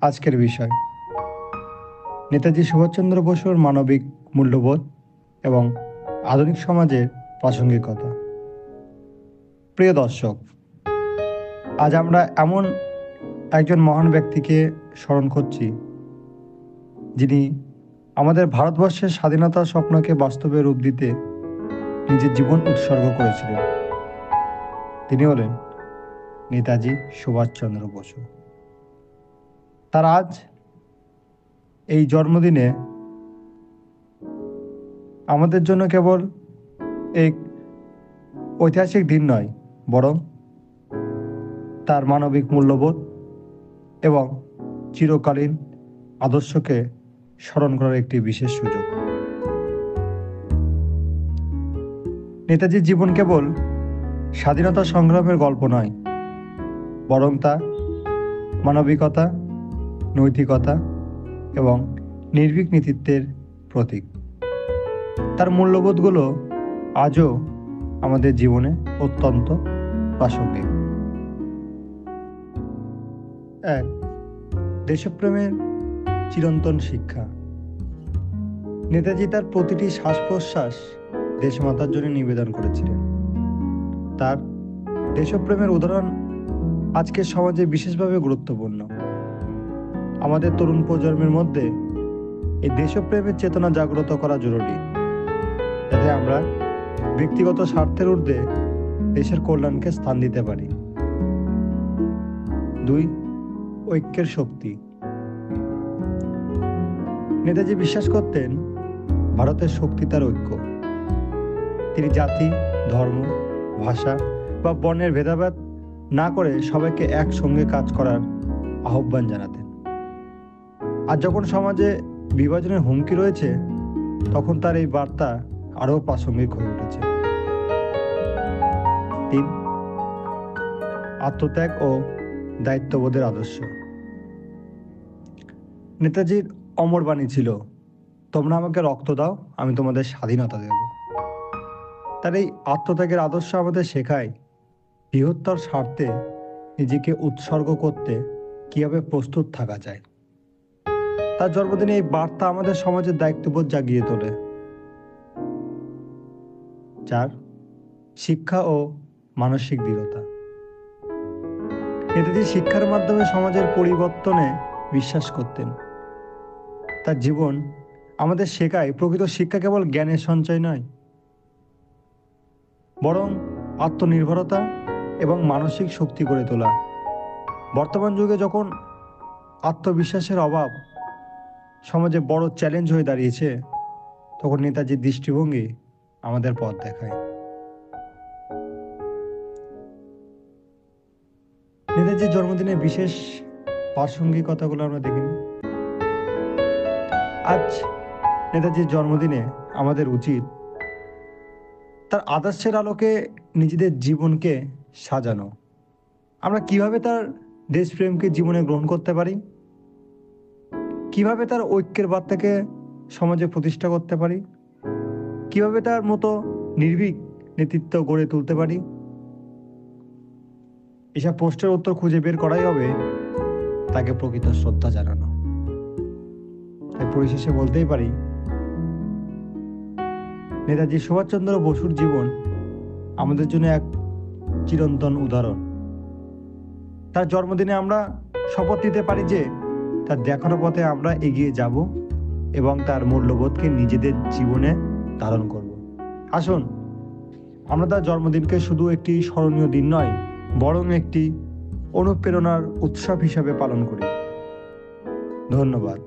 আজকের বিষয় নেতাজি সুভাষচন্দ্র বসুর মানবিক মূল্যবোধ এবং আধুনিক সমাজের প্রাসঙ্গিকতা। প্রিয় দর্শক, আজ আমরা এমন একজন মহান ব্যক্তিকে স্মরণ করছি যিনি আমাদের ভারতবর্ষের স্বাধীনতার স্বপ্নকে বাস্তবে রূপ দিতে নিজের জীবন উৎসর্গ করেছিলেন। তিনি হলেন নেতাজি সুভাষচন্দ্র বসু। তার আজ এই জন্মদিনে আমাদের জন্য কেবল এক ঐতিহাসিক দিন নয়, বরং তার মানবিক মূল্যবোধ এবং চিরকালীন আদর্শকে স্মরণ করার একটি বিশেষ সুযোগ। নেতাজির জীবন কেবল স্বাধীনতা সংগ্রামের গল্প নয়, বরং তা মানবিকতা, নৈতিকতা এবং নির্ভীক নেতৃত্বের প্রতীক। তার মূল্যবোধগুলো আজও আমাদের জীবনে অত্যন্ত প্রাসঙ্গিক। 1. দেশপ্রেমের চিরন্তন শিক্ষা। নেতাজি তার প্রতিটি শ্বাস প্রশ্বাস দেশমাতার জন্য নিবেদন করেছিলেন। তার দেশপ্রেমের উদাহরণ আজকের সমাজে বিশেষভাবে গুরুত্বপূর্ণ। আমাদের তরুণ প্রজন্মের মধ্যে এই দেশপ্রেমের চেতনা জাগ্রত করা জরুরি, যাতে আমরা ব্যক্তিগত স্বার্থের ঊর্ধ্বে দেশের কল্যাণকে স্থান দিতে পারি। 2. ঐক্যের শক্তি। নেতাজি বিশ্বাস করতেন ভারতের শক্তি তার ঐক্য। তিনি জাতি, ধর্ম, ভাষা বা বর্ণের ভেদাভেদ না করে সবাইকে একসঙ্গে কাজ করার আহ্বান জানাতেন। আর যখন সমাজে বিভাজনের হুমকি রয়েছে, তখন তার এই বার্তা আরও প্রাসঙ্গিক হয়ে উঠেছে। 3. আত্মত্যাগ ও দায়িত্ববোধের আদর্শ। নেতাজির অমর বাণী ছিল, তোমরা আমাকে রক্ত দাও, আমি তোমাদের স্বাধীনতা দেব। তার এই আত্মত্যাগের আদর্শ আমাদের শেখায় বৃহত্তর স্বার্থে নিজেকে উৎসর্গ করতে কিভাবে প্রস্তুত থাকা যায়। তার জন্মদিনে এই বার্তা আমাদের সমাজের দায়িত্ববোধ জাগিয়ে তোলে। 4. শিক্ষা ও মানসিক দৃঢ়তা। নেতাজি শিক্ষার মাধ্যমে সমাজের পরিবর্তনে বিশ্বাস করতেন। তার জীবন আমাদের শেখায় প্রকৃত শিক্ষা কেবল জ্ঞানের সঞ্চয় নয়, বরং আত্মনির্ভরতা এবং মানসিক শক্তি গড়ে তোলা। বর্তমান যুগে যখন আত্মবিশ্বাসের অভাব সমাজে বড় চ্যালেঞ্জ হয়ে দাঁড়িয়েছে, তখন নেতাজির দৃষ্টিভঙ্গি আমাদের পথ দেখায়। নেতাজির জন্মদিনে বিশেষ প্রাসঙ্গিকতাগুলো আমরা দেখিনি। আজ নেতাজির জন্মদিনে আমাদের উচিত তার আদর্শের আলোকে নিজেদের জীবনকে সাজানো। আমরা কিভাবে তার দেশপ্রেমকে জীবনে গ্রহণ করতে পারি, কিভাবে তার ঐক্যের বার্তাকে সমাজে প্রতিষ্ঠা করতে পারি, কিভাবে তার মতো নির্ভীক নেতৃত্ব গড়ে তুলতে পারি, এসব প্রশ্নের উত্তর খুঁজে বের করাই হবে তাকে প্রকৃত শ্রদ্ধা জানানো। তাই পরিশেষে বলতেই পারি, নেতাজি সুভাষচন্দ্র বসুর জীবন আমাদের জন্য এক চিরন্তন উদাহরণ। তার জন্মদিনে আমরা শপথ নিতে পারি যে তার দেখানো পথে আমরা এগিয়ে যাব এবং তার মূল্যবোধকে নিজেদের জীবনে ধারণ করব। আসুন আমরা তার জন্মদিনকে শুধু একটি স্মরণীয় দিন নয়, বরং একটি অনুপ্রেরণার উৎসব হিসাবে পালন করি। ধন্যবাদ।